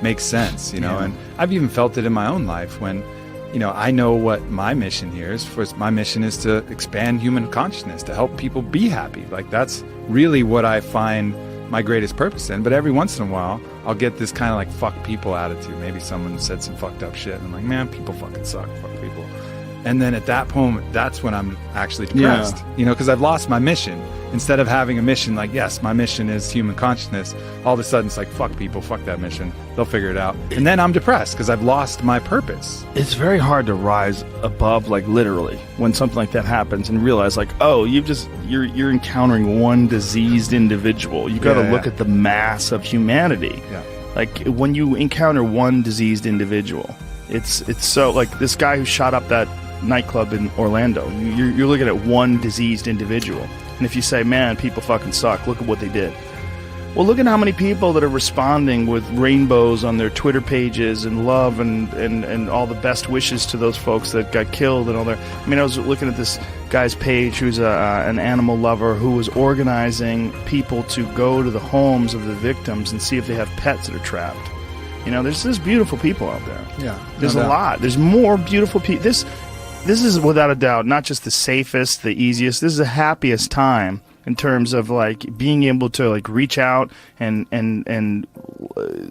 makes sense, you know. And I've even felt it in my own life when, you know, I know what my mission here is. My mission is to expand human consciousness, to help people be happy. Like, that's really what I find my greatest purpose in. But every once in a while, I'll get this kind of like fuck people attitude. Maybe someone said some fucked up shit, and I'm like, man, people fucking suck, fuck people. And then at that moment, that's when I'm actually depressed, you know, because I've lost my mission. Instead of having a mission like, yes, my mission is human consciousness, all of a sudden it's like, fuck people, fuck that mission. They'll figure it out. And then I'm depressed because I've lost my purpose. It's very hard to rise above, like, literally, when something like that happens and realize, like, oh, you're encountering one diseased individual. You got to look at the mass of humanity. Yeah. Like, when you encounter one diseased individual, it's so, like, this guy who shot up that nightclub in Orlando, you're looking at one diseased individual. And if you say, man, people fucking suck, look at what they did. Well, look at how many people that are responding with rainbows on their Twitter pages and love and all the best wishes to those folks that got killed and all that. I mean, I was looking at this guy's page who's an animal lover who was organizing people to go to the homes of the victims and see if they have pets that are trapped. You know, there's beautiful people out there. Yeah. There's a lot. There's more beautiful people. This is without a doubt not just the safest, the easiest. This is the happiest time in terms of, like, being able to, like, reach out and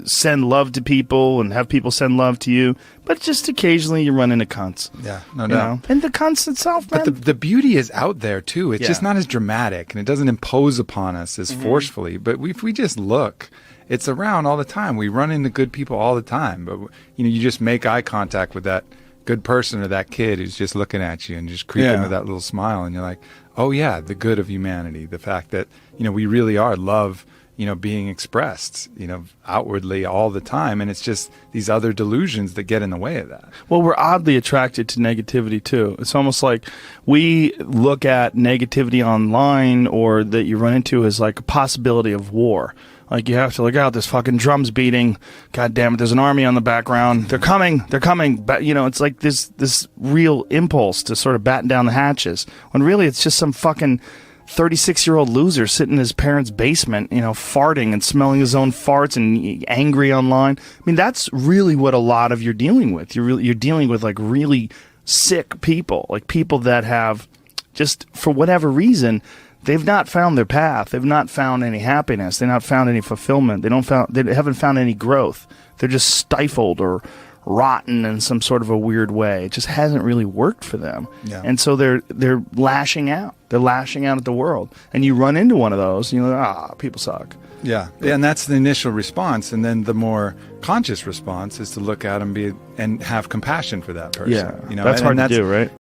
send love to people and have people send love to you. But just occasionally you run into cunts. Yeah, no doubt. And the cunts itself, man. But the beauty is out there too. It's just not as dramatic, and it doesn't impose upon us as forcefully. But if we just look, it's around all the time. We run into good people all the time. But, you know, you just make eye contact with that good person or that kid who's just looking at you and just creeping with that little smile, and you're like, oh yeah, the good of humanity, the fact that, you know, we really are love, you know, being expressed, you know, outwardly all the time, and it's just these other delusions that get in the way of that. Well, we're oddly attracted to negativity too. It's almost like we look at negativity online or that you run into as like a possibility of war. Like, you have to look out, this fucking drum's beating. God damn it, there's an army on the background. They're coming. But, you know, it's like this real impulse to sort of batten down the hatches. When really it's just some fucking 36-year-old loser sitting in his parents' basement, you know, farting and smelling his own farts and angry online. I mean, that's really what a lot of you're dealing with. You're dealing with, like, really sick people. Like, people that have just, for whatever reason, they've not found their path. They've not found any happiness. They've not found any fulfillment. They haven't found any growth. They're just stifled or rotten in some sort of a weird way. It just hasn't really worked for them. Yeah. And so they're lashing out. They're lashing out at the world. And you run into one of those, and you're like, people suck. Yeah, and that's the initial response, and then the more conscious response is to look at them and have compassion for that person. Yeah, you know, that's hard to do, right?